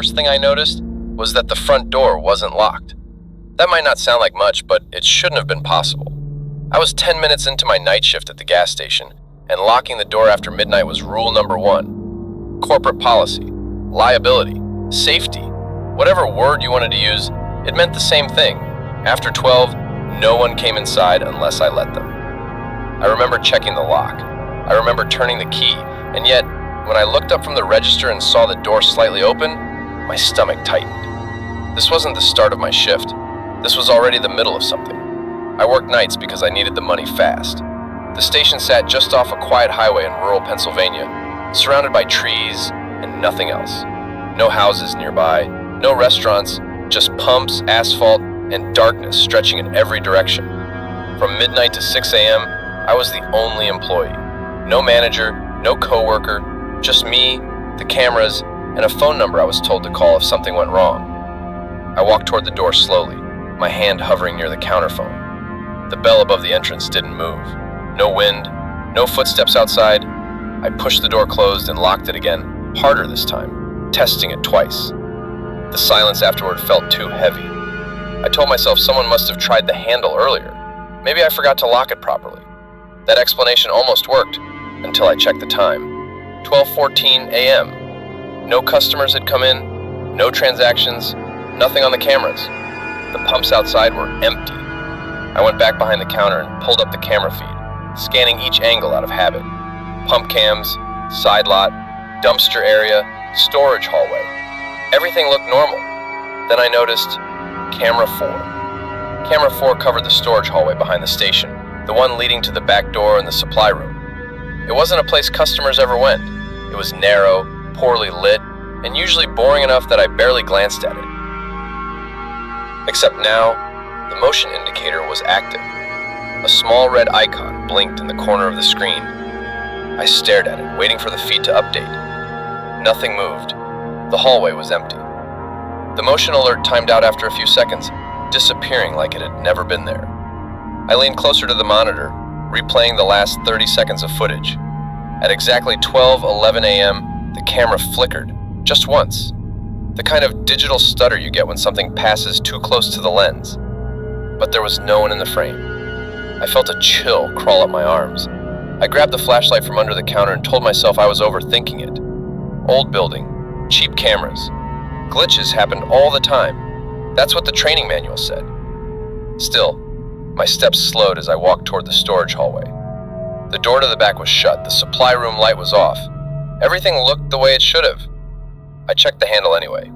first thing I noticed was that the front door wasn't locked. That might not sound like much, but it shouldn't have been possible. I was 10 minutes into my night shift at the gas station, and locking the door after midnight was rule number 1. Corporate policy, liability, safety, whatever word you wanted to use, it meant the same thing. After 12, no one came inside unless I let them. I remember checking the lock. I remember turning the key, and yet, when I looked up from the register and saw the door slightly open, my stomach tightened. This wasn't the start of my shift. This was already the middle of something. I worked nights because I needed the money fast. The station sat just off a quiet highway in rural Pennsylvania, surrounded by trees and nothing else. No houses nearby, no restaurants, just pumps, asphalt, and darkness stretching in every direction. From midnight to 6 a.m., I was the only employee. No manager, no coworker, just me, the cameras, and a phone number I was told to call if something went wrong. I walked toward the door slowly, my hand hovering near the counter phone. The bell above the entrance didn't move. No wind, no footsteps outside. I pushed the door closed and locked it again, harder this time, testing it twice. The silence afterward felt too heavy. I told myself someone must have tried the handle earlier. Maybe I forgot to lock it properly. That explanation almost worked until I checked the time. 12:14 a.m. No customers had come in, no transactions, nothing on the cameras. The pumps outside were empty. I went back behind the counter and pulled up the camera feed, scanning each angle out of habit. Pump cams, side lot, dumpster area, storage hallway. Everything looked normal. Then I noticed camera 4. Camera 4 covered the storage hallway behind the station, the one leading to the back door and the supply room. It wasn't a place customers ever went. It was narrow, poorly lit, and usually boring enough that I barely glanced at it. Except now, the motion indicator was active. A small red icon blinked in the corner of the screen. I stared at it, waiting for the feed to update. Nothing moved. The hallway was empty. The motion alert timed out after a few seconds, disappearing like it had never been there. I leaned closer to the monitor, replaying the last 30 seconds of footage. At exactly 12:11 a.m., the camera flickered, just once. The kind of digital stutter you get when something passes too close to the lens. But there was no one in the frame. I felt a chill crawl up my arms. I grabbed the flashlight from under the counter and told myself I was overthinking it. Old building, cheap cameras. Glitches happened all the time. That's what the training manual said. Still, my steps slowed as I walked toward the storage hallway. The door to the back was shut, the supply room light was off. Everything looked the way it should have. I checked the handle anyway.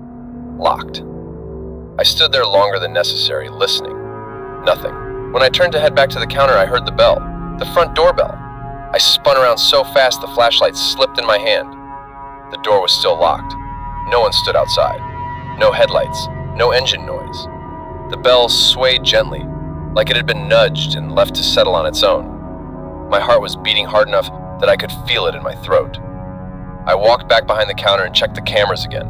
Locked. I stood there longer than necessary, listening. Nothing. When I turned to head back to the counter, I heard the bell. The front doorbell. I spun around so fast the flashlight slipped in my hand. The door was still locked. No one stood outside. No headlights. No engine noise. The bell swayed gently, like it had been nudged and left to settle on its own. My heart was beating hard enough that I could feel it in my throat. I walked back behind the counter and checked the cameras again.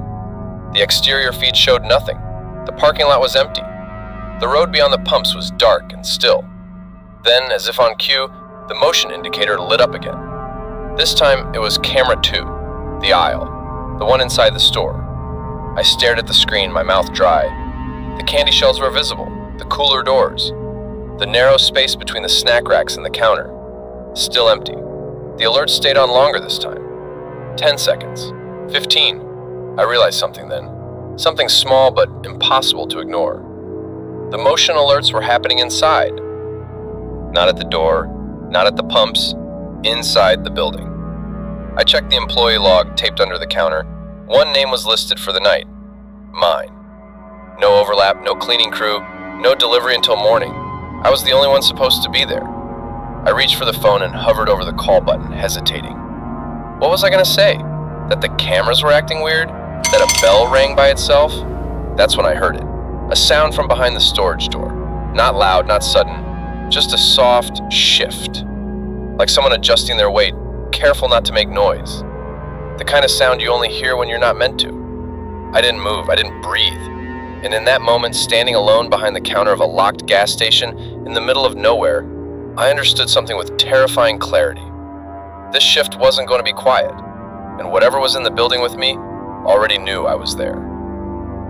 The exterior feed showed nothing. The parking lot was empty. The road beyond the pumps was dark and still. Then, as if on cue, the motion indicator lit up again. This time, it was camera 2, the aisle, the one inside the store. I stared at the screen, my mouth dry. The candy shelves were visible, the cooler doors. The narrow space between the snack racks and the counter. Still empty. The alert stayed on longer this time. 10 seconds. 15. I realized something then. Something small but impossible to ignore. The motion alerts were happening inside. Not at the door, not at the pumps, inside the building. I checked the employee log taped under the counter. One name was listed for the night. Mine. No overlap, no cleaning crew, no delivery until morning. I was the only one supposed to be there. I reached for the phone and hovered over the call button, hesitating. What was I going to say? That the cameras were acting weird? That a bell rang by itself? That's when I heard it. A sound from behind the storage door. Not loud, not sudden. Just a soft shift. Like someone adjusting their weight, careful not to make noise. The kind of sound you only hear when you're not meant to. I didn't move, I didn't breathe. And in that moment, standing alone behind the counter of a locked gas station in the middle of nowhere, I understood something with terrifying clarity. This shift wasn't going to be quiet, and whatever was in the building with me already knew I was there.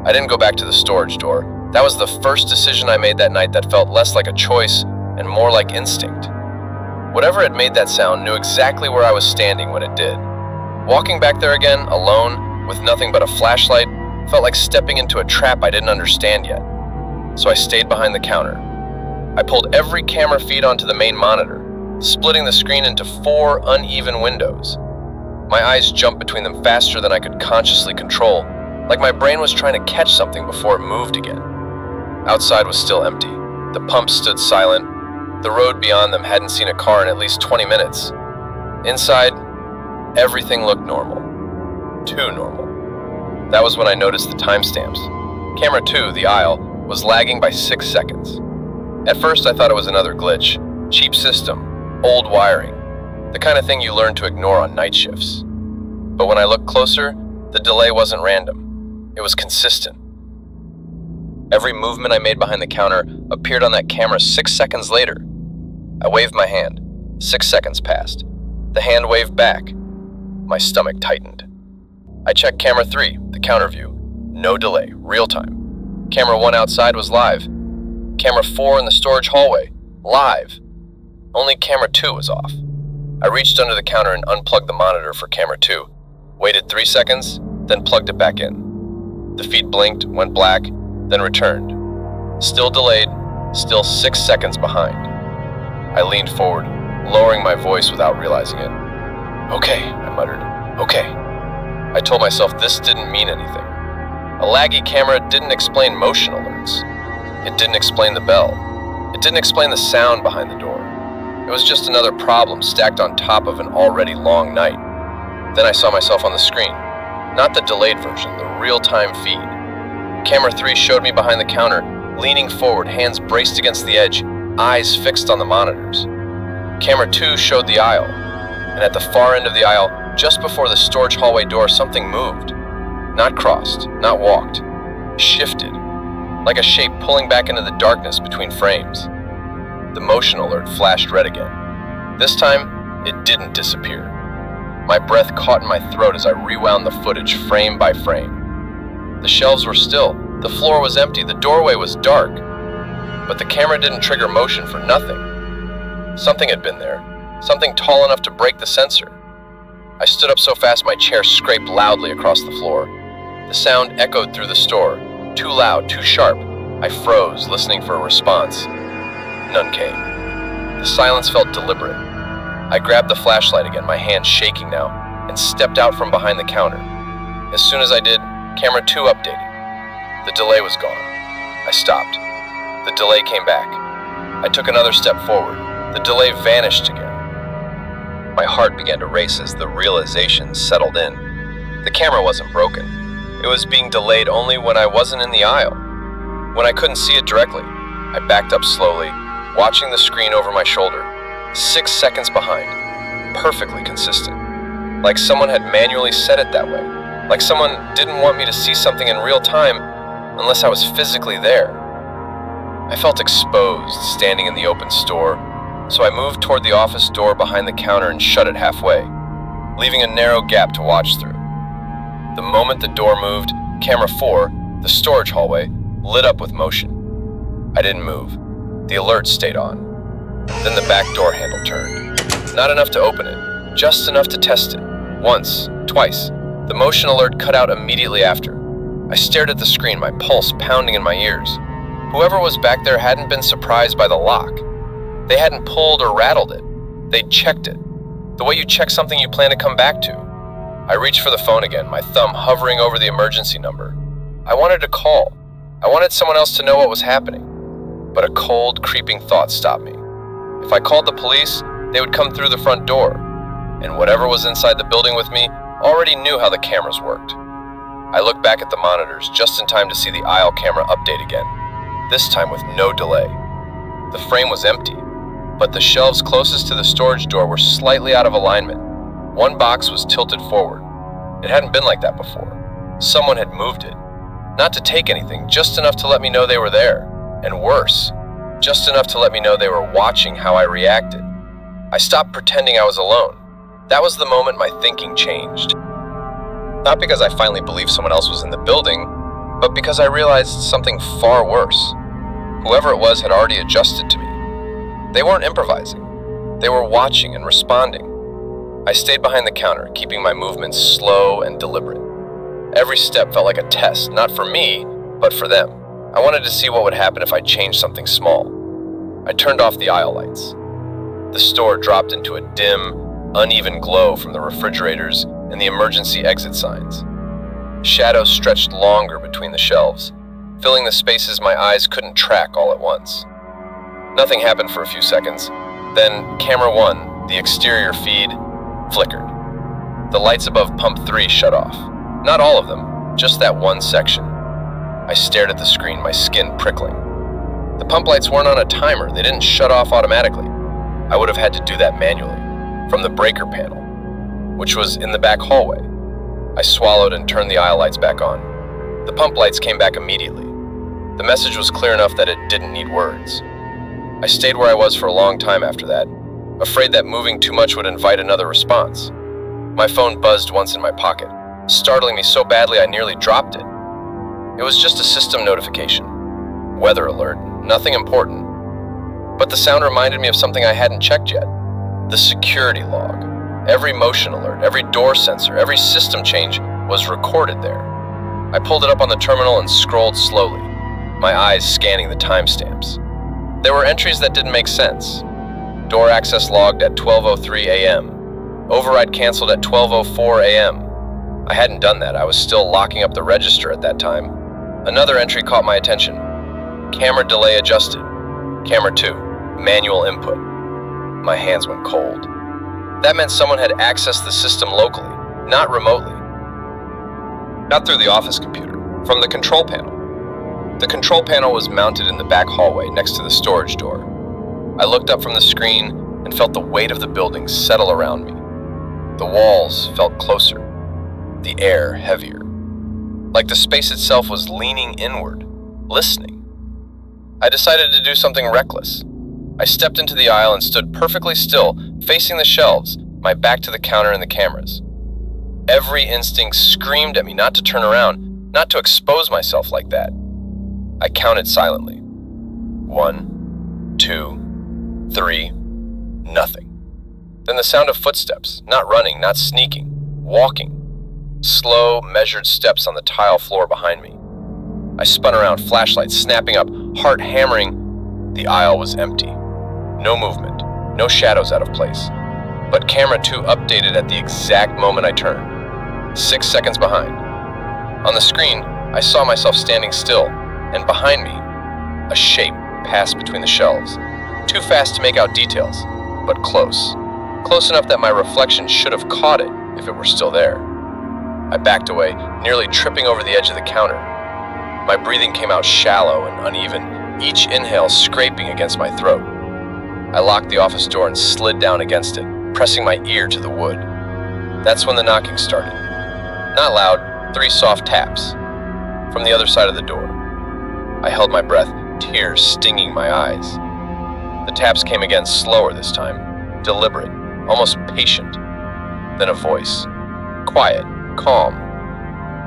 I didn't go back to the storage door. That was the first decision I made that night that felt less like a choice and more like instinct. Whatever had made that sound knew exactly where I was standing when it did. Walking back there again, alone, with nothing but a flashlight, felt like stepping into a trap I didn't understand yet. So I stayed behind the counter. I pulled every camera feed onto the main monitor, splitting the screen into 4 uneven windows. My eyes jumped between them faster than I could consciously control, like my brain was trying to catch something before it moved again. Outside was still empty. The pumps stood silent. The road beyond them hadn't seen a car in at least 20 minutes. Inside, everything looked normal. Too normal. That was when I noticed the timestamps. Camera 2, the aisle, was lagging by 6 seconds. At first, I thought it was another glitch. Cheap system, old wiring, the kind of thing you learn to ignore on night shifts. But when I looked closer, the delay wasn't random. It was consistent. Every movement I made behind the counter appeared on that camera 6 seconds later. I waved my hand. 6 seconds passed. The hand waved back. My stomach tightened. I checked camera 3, the counter view. No delay, real time. Camera 1 outside was live. Camera 4 in the storage hallway, live. Only camera 2 was off. I reached under the counter and unplugged the monitor for camera 2. Waited 3 seconds, then plugged it back in. The feed blinked, went black, then returned. Still delayed, still 6 seconds behind. I leaned forward, lowering my voice without realizing it. "Okay," I muttered. "Okay." I told myself this didn't mean anything. A laggy camera didn't explain motion alerts. It didn't explain the bell. It didn't explain the sound behind the door. It was just another problem stacked on top of an already long night. Then I saw myself on the screen. Not the delayed version, the real-time feed. Camera 3 showed me behind the counter, leaning forward, hands braced against the edge, eyes fixed on the monitors. Camera 2 showed the aisle, and at the far end of the aisle, just before the storage hallway door, something moved. Not crossed, not walked. Shifted, like a shape pulling back into the darkness between frames. The motion alert flashed red again. This time, it didn't disappear. My breath caught in my throat as I rewound the footage frame by frame. The shelves were still, the floor was empty, the doorway was dark. But the camera didn't trigger motion for nothing. Something had been there, something tall enough to break the sensor. I stood up so fast my chair scraped loudly across the floor. The sound echoed through the store, too loud, too sharp. I froze, listening for a response. None came. The silence felt deliberate. I grabbed the flashlight again, my hand shaking now, and stepped out from behind the counter. As soon as I did, camera 2 updated. The delay was gone. I stopped. The delay came back. I took another step forward. The delay vanished again. My heart began to race as the realization settled in. The camera wasn't broken. It was being delayed only when I wasn't in the aisle. When I couldn't see it directly, I backed up slowly, watching the screen over my shoulder. 6 seconds behind. Perfectly consistent. Like someone had manually set it that way. Like someone didn't want me to see something in real time unless I was physically there. I felt exposed, standing in the open store, so I moved toward the office door behind the counter and shut it halfway, leaving a narrow gap to watch through. The moment the door moved, camera 4, the storage hallway, lit up with motion. I didn't move. The alert stayed on. Then the back door handle turned. Not enough to open it, just enough to test it. Once, twice. The motion alert cut out immediately after. I stared at the screen, my pulse pounding in my ears. Whoever was back there hadn't been surprised by the lock. They hadn't pulled or rattled it. They'd checked it. The way you check something you plan to come back to. I reached for the phone again, my thumb hovering over the emergency number. I wanted to call. I wanted someone else to know what was happening. But a cold, creeping thought stopped me. If I called the police, they would come through the front door. And whatever was inside the building with me already knew how the cameras worked. I looked back at the monitors just in time to see the aisle camera update again, this time with no delay. The frame was empty, but the shelves closest to the storage door were slightly out of alignment. One box was tilted forward. It hadn't been like that before. Someone had moved it. Not to take anything, just enough to let me know they were there. And worse, just enough to let me know they were watching how I reacted. I stopped pretending I was alone. That was the moment my thinking changed. Not because I finally believed someone else was in the building, but because I realized something far worse. Whoever it was had already adjusted to me. They weren't improvising. They were watching and responding. I stayed behind the counter, keeping my movements slow and deliberate. Every step felt like a test, not for me, but for them. I wanted to see what would happen if I changed something small. I turned off the aisle lights. The store dropped into a dim, uneven glow from the refrigerators and the emergency exit signs. Shadows stretched longer between the shelves, filling the spaces my eyes couldn't track all at once. Nothing happened for a few seconds. Then camera 1, the exterior feed, flickered. The lights above pump 3 shut off. Not all of them, just that one section. I stared at the screen, my skin prickling. The pump lights weren't on a timer. They didn't shut off automatically. I would have had to do that manually, from the breaker panel, which was in the back hallway. I swallowed and turned the aisle lights back on. The pump lights came back immediately. The message was clear enough that it didn't need words. I stayed where I was for a long time after that, afraid that moving too much would invite another response. My phone buzzed once in my pocket, startling me so badly I nearly dropped it. It was just a system notification. Weather alert, nothing important. But the sound reminded me of something I hadn't checked yet. The security log. Every motion alert, every door sensor, every system change was recorded there. I pulled it up on the terminal and scrolled slowly, my eyes scanning the timestamps. There were entries that didn't make sense. Door access logged at 12:03 a.m. Override canceled at 12:04 a.m. I hadn't done that. I was still locking up the register at that time. Another entry caught my attention. Camera delay adjusted. Camera 2, manual input. My hands went cold. That meant someone had accessed the system locally, not remotely. Not through the office computer, from the control panel. The control panel was mounted in the back hallway next to the storage door. I looked up from the screen and felt the weight of the building settle around me. The walls felt closer, the air heavier, like the space itself was leaning inward, listening. I decided to do something reckless. I stepped into the aisle and stood perfectly still, facing the shelves, my back to the counter and the cameras. Every instinct screamed at me not to turn around, not to expose myself like that. I counted silently. 1, 2, 3, nothing. Then the sound of footsteps, not running, not sneaking, walking. Slow, measured steps on the tile floor behind me. I spun around, flashlight snapping up, heart hammering. The aisle was empty. No movement, no shadows out of place. But camera 2 updated at the exact moment I turned. 6 seconds behind. On the screen, I saw myself standing still, and behind me, a shape passed between the shelves. Too fast to make out details, but close. Close enough that my reflection should have caught it if it were still there. I backed away, nearly tripping over the edge of the counter. My breathing came out shallow and uneven, each inhale scraping against my throat. I locked the office door and slid down against it, pressing my ear to the wood. That's when the knocking started. Not loud, 3 soft taps. From the other side of the door. I held my breath, tears stinging my eyes. The taps came again, slower this time, deliberate, almost patient. Then a voice. Quiet, calm.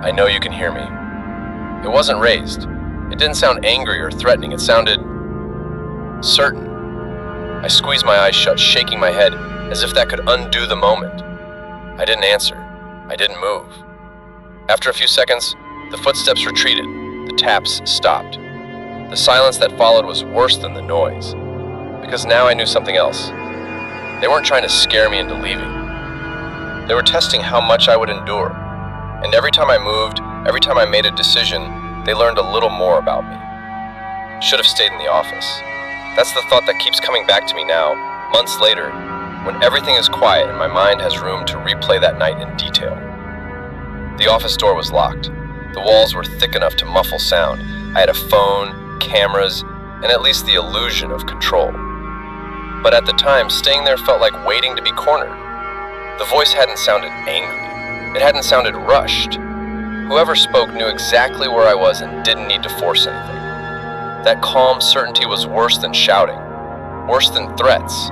I know you can hear me. It wasn't raised. It didn't sound angry or threatening. It sounded certain. I squeezed my eyes shut, shaking my head, as if that could undo the moment. I didn't answer. I didn't move. After a few seconds, the footsteps retreated. The taps stopped. The silence that followed was worse than the noise, because now I knew something else. They weren't trying to scare me into leaving. They were testing how much I would endure. And every time I moved, every time I made a decision, they learned a little more about me. Should have stayed in the office. That's the thought that keeps coming back to me now, months later, when everything is quiet and my mind has room to replay that night in detail. The office door was locked. The walls were thick enough to muffle sound. I had a phone, cameras, and at least the illusion of control. But at the time, staying there felt like waiting to be cornered. The voice hadn't sounded angry. It hadn't sounded rushed. Whoever spoke knew exactly where I was and didn't need to force anything. That calm certainty was worse than shouting, worse than threats.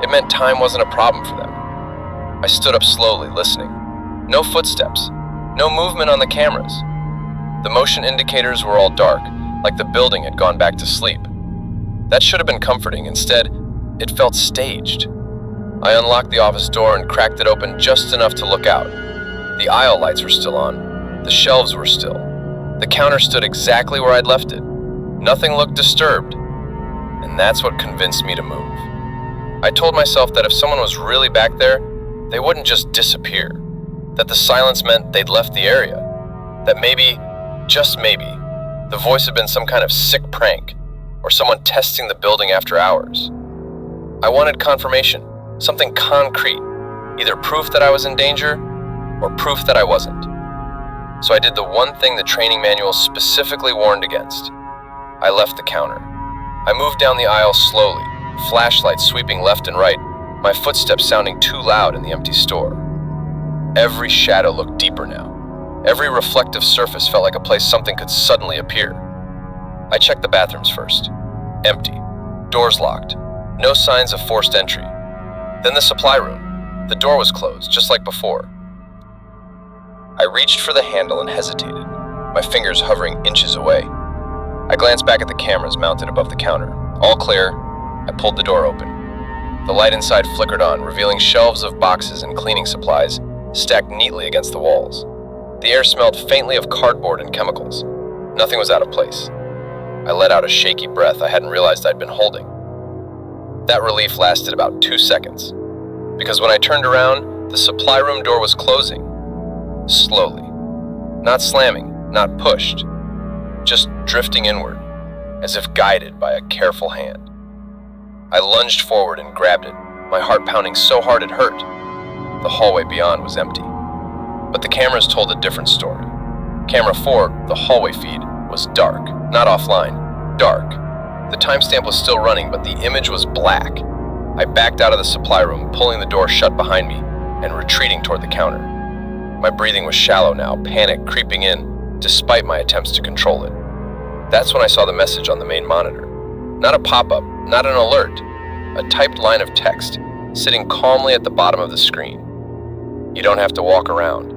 It meant time wasn't a problem for them. I stood up slowly, listening. No footsteps, no movement on the cameras. The motion indicators were all dark, like the building had gone back to sleep. That should have been comforting. Instead, it felt staged. I unlocked the office door and cracked it open just enough to look out. The aisle lights were still on. The shelves were still. The counter stood exactly where I'd left it. Nothing looked disturbed. And that's what convinced me to move. I told myself that if someone was really back there, they wouldn't just disappear. That the silence meant they'd left the area. That maybe, just maybe, the voice had been some kind of sick prank, or someone testing the building after hours. I wanted confirmation, something concrete, either proof that I was in danger, or proof that I wasn't. So I did the one thing the training manual specifically warned against. I left the counter. I moved down the aisle slowly, flashlights sweeping left and right, my footsteps sounding too loud in the empty store. Every shadow looked deeper now. Every reflective surface felt like a place something could suddenly appear. I checked the bathrooms first. Empty. Doors locked. No signs of forced entry. Then the supply room. The door was closed, just like before. I reached for the handle and hesitated, my fingers hovering inches away. I glanced back at the cameras mounted above the counter. All clear. I pulled the door open. The light inside flickered on, revealing shelves of boxes and cleaning supplies stacked neatly against the walls. The air smelled faintly of cardboard and chemicals. Nothing was out of place. I let out a shaky breath I hadn't realized I'd been holding. That relief lasted about 2 seconds, because when I turned around, the supply room door was closing. Slowly. Not slamming, not pushed, just drifting inward, as if guided by a careful hand. I lunged forward and grabbed it, my heart pounding so hard it hurt. The hallway beyond was empty. But the cameras told a different story. Camera 4, the hallway feed, was dark, not offline, dark. The timestamp was still running, but the image was black. I backed out of the supply room, pulling the door shut behind me and retreating toward the counter. My breathing was shallow now, panic creeping in, despite my attempts to control it. That's when I saw the message on the main monitor. Not a pop-up, not an alert, a typed line of text, sitting calmly at the bottom of the screen. You don't have to walk around.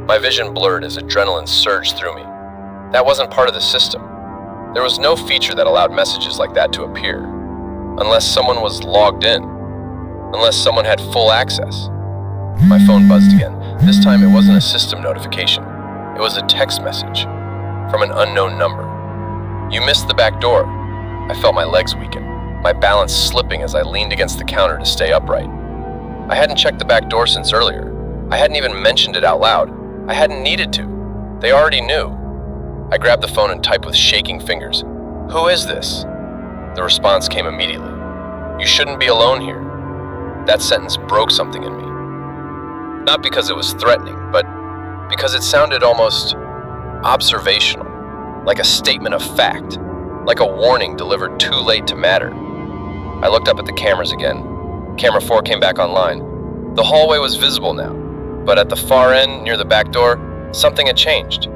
My vision blurred as adrenaline surged through me. That wasn't part of the system. There was no feature that allowed messages like that to appear, unless someone was logged in, unless someone had full access. My phone buzzed again. This time it wasn't a system notification. It was a text message from an unknown number. You missed the back door. I felt my legs weaken, my balance slipping as I leaned against the counter to stay upright. I hadn't checked the back door since earlier. I hadn't even mentioned it out loud. I hadn't needed to. They already knew. I grabbed the phone and typed with shaking fingers. Who is this? The response came immediately. You shouldn't be alone here. That sentence broke something in me. Not because it was threatening, but because it sounded almost observational, like a statement of fact, like a warning delivered too late to matter. I looked up at the cameras again. Camera 4 came back online. The hallway was visible now, but at the far end, near the back door, something had changed.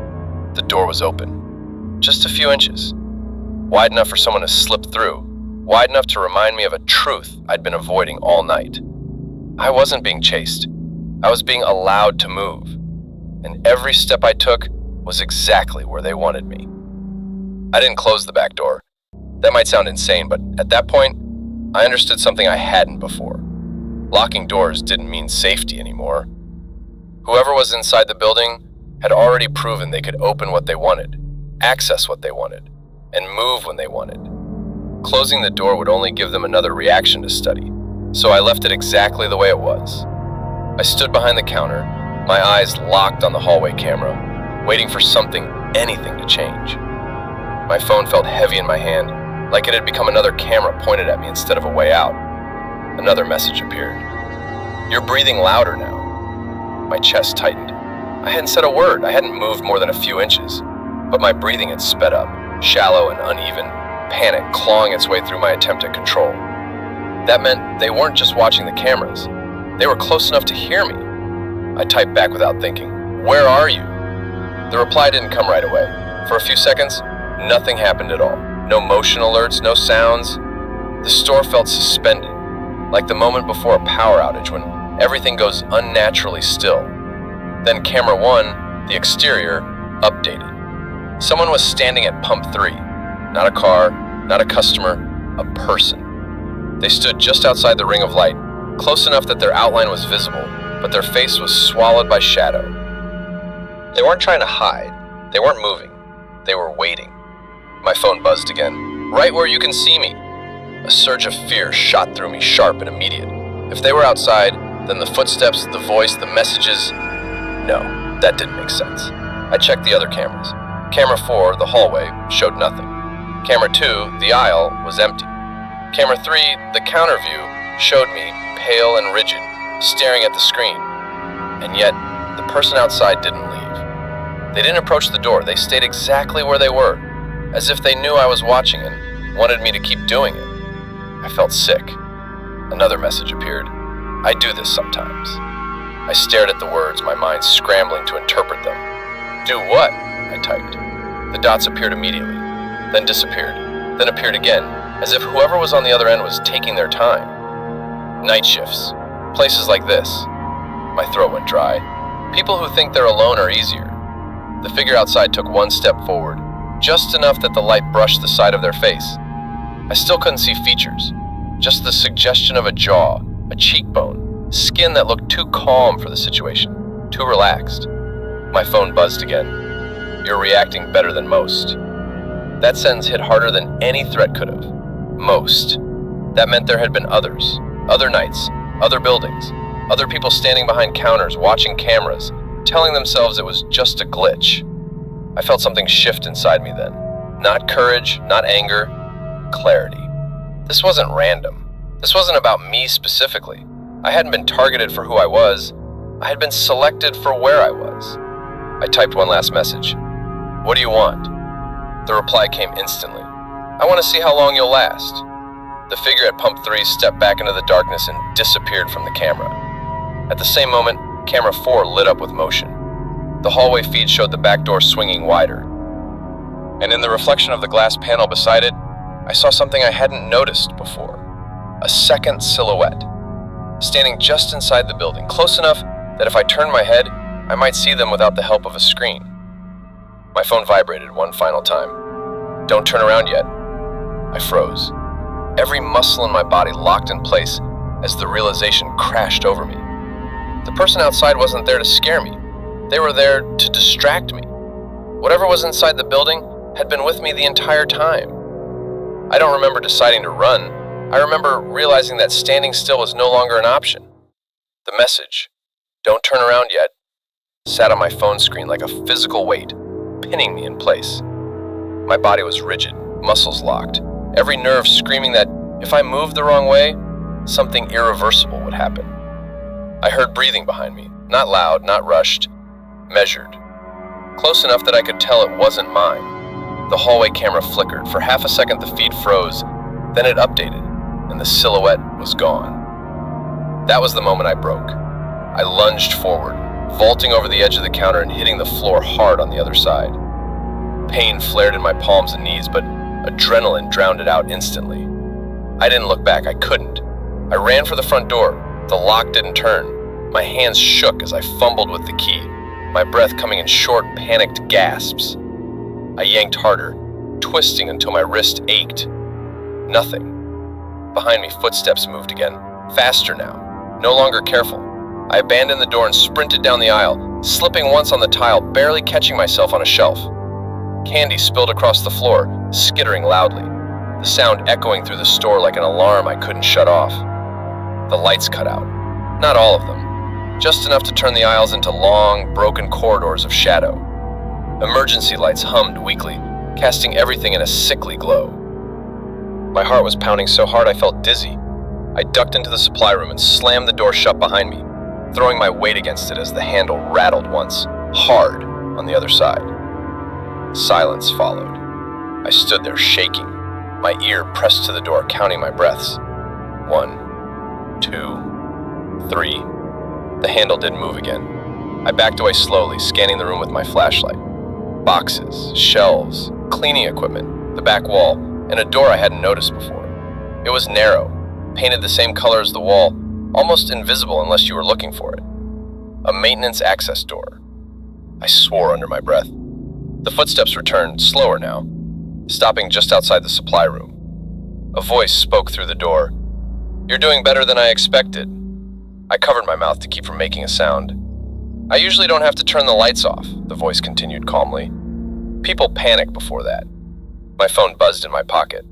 The door was open. Just a few inches. Wide enough for someone to slip through. Wide enough to remind me of a truth I'd been avoiding all night. I wasn't being chased. I was being allowed to move. And every step I took was exactly where they wanted me. I didn't close the back door. That might sound insane, but at that point, I understood something I hadn't before. Locking doors didn't mean safety anymore. Whoever was inside the building had already proven they could open what they wanted, access what they wanted, and move when they wanted. Closing the door would only give them another reaction to study, so I left it exactly the way it was. I stood behind the counter, my eyes locked on the hallway camera, waiting for something, anything to change. My phone felt heavy in my hand, like it had become another camera pointed at me instead of a way out. Another message appeared. You're breathing louder now. My chest tightened. I hadn't said a word. I hadn't moved more than a few inches, but my breathing had sped up, shallow and uneven, panic clawing its way through my attempt at control. That meant they weren't just watching the cameras. They were close enough to hear me. I typed back without thinking, "Where are you?" The reply didn't come right away. For a few seconds, nothing happened at all. No motion alerts, no sounds. The store felt suspended, like the moment before a power outage when everything goes unnaturally still. Then camera 1, the exterior, updated. Someone was standing at pump 3. Not a car, not a customer, a person. They stood just outside the ring of light, close enough that their outline was visible, but their face was swallowed by shadow. They weren't trying to hide. They weren't moving. They were waiting. My phone buzzed again. Right where you can see me. A surge of fear shot through me, sharp and immediate. If they were outside, then the footsteps, the voice, the messages... No, that didn't make sense. I checked the other cameras. Camera 4, the hallway, showed nothing. Camera 2, the aisle, was empty. Camera 3, the counter view, showed me, pale and rigid, staring at the screen. And yet, the person outside didn't leave. They didn't approach the door. They stayed exactly where they were, as if they knew I was watching and wanted me to keep doing it. I felt sick. Another message appeared. I do this sometimes. I stared at the words, my mind scrambling to interpret them. Do what? I typed. The dots appeared immediately, then disappeared, then appeared again, as if whoever was on the other end was taking their time. Night shifts. Places like this. My throat went dry. People who think they're alone are easier. The figure outside took one step forward, just enough that the light brushed the side of their face. I still couldn't see features, just the suggestion of a jaw, a cheekbone, skin that looked too calm for the situation, too relaxed. My phone buzzed again. You're reacting better than most. That sentence hit harder than any threat could have. Most. That meant there had been others, other nights, other buildings, other people standing behind counters, watching cameras, telling themselves it was just a glitch. I felt something shift inside me then. Not courage, not anger, clarity. This wasn't random. This wasn't about me specifically. I hadn't been targeted for who I was. I had been selected for where I was. I typed one last message. What do you want? The reply came instantly. I want to see how long you'll last. The figure at pump 3 stepped back into the darkness and disappeared from the camera. At the same moment, camera 4 lit up with motion. The hallway feed showed the back door swinging wider. And in the reflection of the glass panel beside it, I saw something I hadn't noticed before. A second silhouette, standing just inside the building, close enough that if I turned my head, I might see them without the help of a screen. My phone vibrated one final time. Don't turn around yet. I froze. Every muscle in my body locked in place as the realization crashed over me. The person outside wasn't there to scare me. They were there to distract me. Whatever was inside the building had been with me the entire time. I don't remember deciding to run. I remember realizing that standing still was no longer an option. The message, "Don't turn around yet," sat on my phone screen like a physical weight, pinning me in place. My body was rigid, muscles locked, every nerve screaming that if I moved the wrong way, something irreversible would happen. I heard breathing behind me, not loud, not rushed, measured. Close enough that I could tell it wasn't mine. The hallway camera flickered. For half a second the feed froze, then it updated, and the silhouette was gone. That was the moment I broke. I lunged forward, vaulting over the edge of the counter and hitting the floor hard on the other side. Pain flared in my palms and knees, but adrenaline drowned it out instantly. I didn't look back. I couldn't. I ran for the front door. The lock didn't turn. My hands shook as I fumbled with the key, my breath coming in short, panicked gasps. I yanked harder, twisting until my wrist ached. Nothing. Behind me, footsteps moved again, faster now, no longer careful. I abandoned the door and sprinted down the aisle, slipping once on the tile, barely catching myself on a shelf. Candy spilled across the floor, skittering loudly, the sound echoing through the store like an alarm I couldn't shut off. The lights cut out. Not all of them, just enough to turn the aisles into long, broken corridors of shadow. Emergency lights hummed weakly, casting everything in a sickly glow. My heart was pounding so hard I felt dizzy. I ducked into the supply room and slammed the door shut behind me, throwing my weight against it as the handle rattled once, hard, on the other side. Silence followed. I stood there shaking, my ear pressed to the door, counting my breaths. 1, 2, 3. The handle didn't move again. I backed away slowly, scanning the room with my flashlight. Boxes, shelves, cleaning equipment, the back wall, and a door I hadn't noticed before. It was narrow, painted the same color as the wall, almost invisible unless you were looking for it. A maintenance access door. I swore under my breath. The footsteps returned, slower now, stopping just outside the supply room. A voice spoke through the door. "You're doing better than I expected." I covered my mouth to keep from making a sound. "I usually don't have to turn the lights off," the voice continued calmly. "People panic before that." My phone buzzed in my pocket.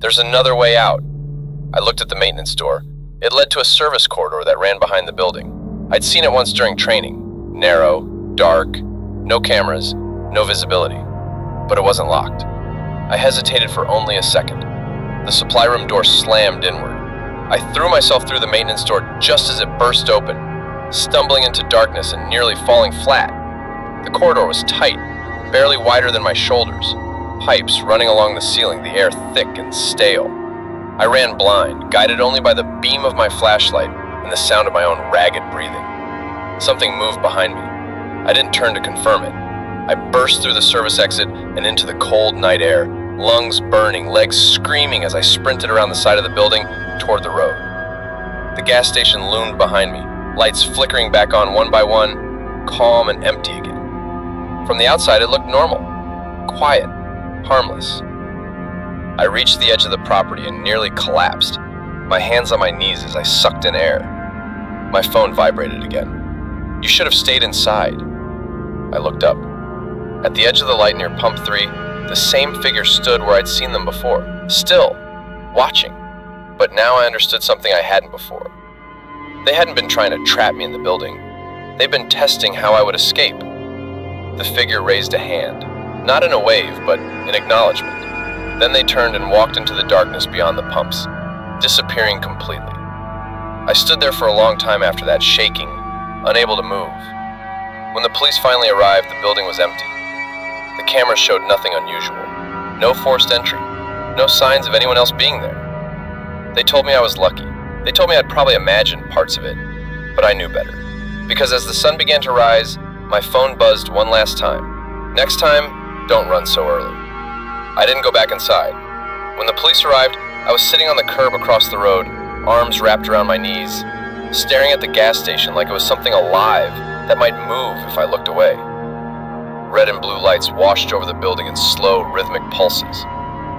"There's another way out." I looked at the maintenance door. It led to a service corridor that ran behind the building. I'd seen it once during training. Narrow, dark, no cameras, no visibility. But it wasn't locked. I hesitated for only a second. The supply room door slammed inward. I threw myself through the maintenance door just as it burst open, stumbling into darkness and nearly falling flat. The corridor was tight, barely wider than my shoulders, pipes running along the ceiling, the air thick and stale. I ran blind, guided only by the beam of my flashlight and the sound of my own ragged breathing. Something moved behind me. I didn't turn to confirm it. I burst through the service exit and into the cold night air, lungs burning, legs screaming as I sprinted around the side of the building toward the road. The gas station loomed behind me, lights flickering back on one by one, calm and empty again. From the outside, it looked normal, quiet, harmless. I reached the edge of the property and nearly collapsed, my hands on my knees as I sucked in air. My phone vibrated again. "You should have stayed inside." I looked up. At the edge of the light near Pump 3, the same figure stood where I'd seen them before, still, watching. But now I understood something I hadn't before. They hadn't been trying to trap me in the building. They'd been testing how I would escape. The figure raised a hand, not in a wave, but in acknowledgement. Then they turned and walked into the darkness beyond the pumps, disappearing completely. I stood there for a long time after that, shaking, unable to move. When the police finally arrived, the building was empty. The cameras showed nothing unusual. No forced entry. No signs of anyone else being there. They told me I was lucky. They told me I'd probably imagined parts of it, but I knew better. Because as the sun began to rise, my phone buzzed one last time. "Next time, don't run so early." I didn't go back inside. When the police arrived, I was sitting on the curb across the road, arms wrapped around my knees, staring at the gas station like it was something alive that might move if I looked away. Red and blue lights washed over the building in slow, rhythmic pulses,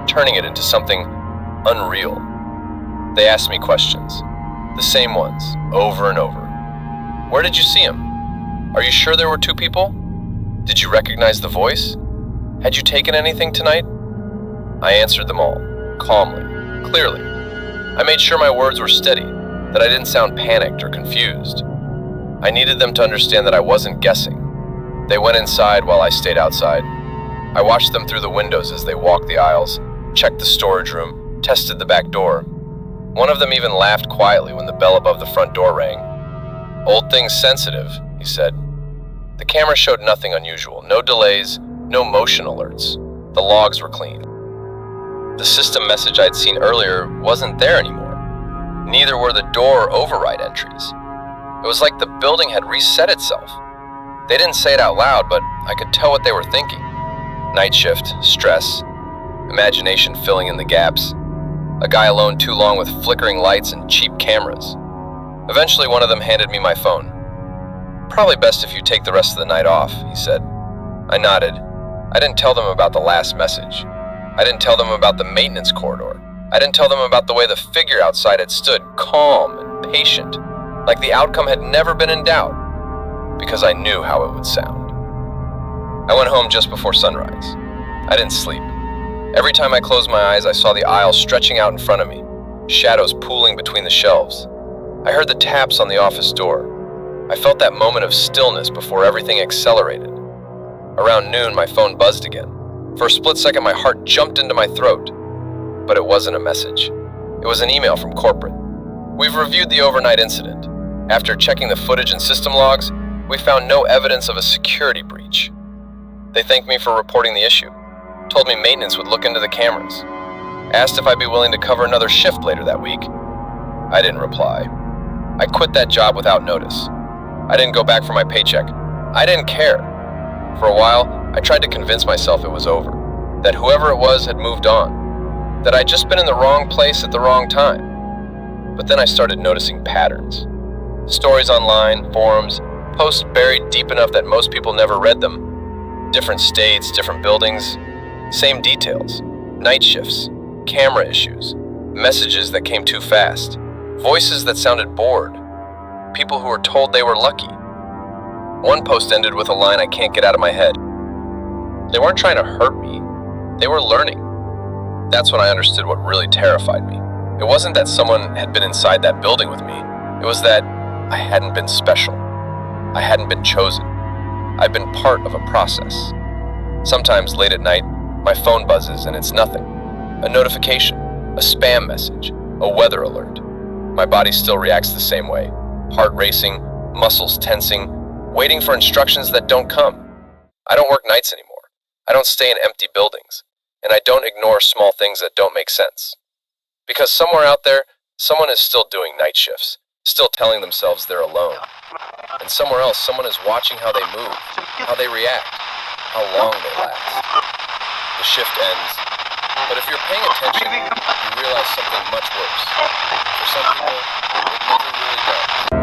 turning it into something unreal. They asked me questions, the same ones, over and over. "Where did you see him? Are you sure there were two people? Did you recognize the voice? Had you taken anything tonight?" I answered them all, calmly, clearly. I made sure my words were steady, that I didn't sound panicked or confused. I needed them to understand that I wasn't guessing. They went inside while I stayed outside. I watched them through the windows as they walked the aisles, checked the storage room, tested the back door. One of them even laughed quietly when the bell above the front door rang. "Old thing's sensitive," he said. The camera showed nothing unusual, no delays, no motion alerts. The logs were clean. The system message I'd seen earlier wasn't there anymore. Neither were the door override entries. It was like the building had reset itself. They didn't say it out loud, but I could tell what they were thinking. Night shift, stress, imagination filling in the gaps. A guy alone too long with flickering lights and cheap cameras. Eventually, one of them handed me my phone. "Probably best if you take the rest of the night off," he said. I nodded. I didn't tell them about the last message. I didn't tell them about the maintenance corridor. I didn't tell them about the way the figure outside had stood, calm and patient, like the outcome had never been in doubt, because I knew how it would sound. I went home just before sunrise. I didn't sleep. Every time I closed my eyes, I saw the aisle stretching out in front of me, shadows pooling between the shelves. I heard the taps on the office door. I felt that moment of stillness before everything accelerated. Around noon, my phone buzzed again. For a split second, my heart jumped into my throat. But it wasn't a message. It was an email from corporate. "We've reviewed the overnight incident. After checking the footage and system logs, we found no evidence of a security breach. They thanked me for reporting the issue, told me maintenance would look into the cameras, asked if I'd be willing to cover another shift later that week." I didn't reply. I quit that job without notice. I didn't go back for my paycheck. I didn't care. For a while, I tried to convince myself it was over, that whoever it was had moved on, that I'd just been in the wrong place at the wrong time. But then I started noticing patterns. Stories online, forums, posts buried deep enough that most people never read them. Different states, different buildings, same details. Night shifts, camera issues, messages that came too fast, voices that sounded bored, people who were told they were lucky. One post ended with a line I can't get out of my head. They weren't trying to hurt me, they were learning. That's when I understood what really terrified me. It wasn't that someone had been inside that building with me. It was that I hadn't been special. I hadn't been chosen. I've been part of a process. Sometimes late at night, my phone buzzes and it's nothing. A notification, a spam message, a weather alert. My body still reacts the same way. Heart racing, muscles tensing, waiting for instructions that don't come. I don't work nights anymore. I don't stay in empty buildings. And I don't ignore small things that don't make sense. Because somewhere out there, someone is still doing night shifts, still telling themselves they're alone. And somewhere else, someone is watching how they move, how they react, how long they last. The shift ends, but if you're paying attention, you realize something much worse. For some people, it never really does.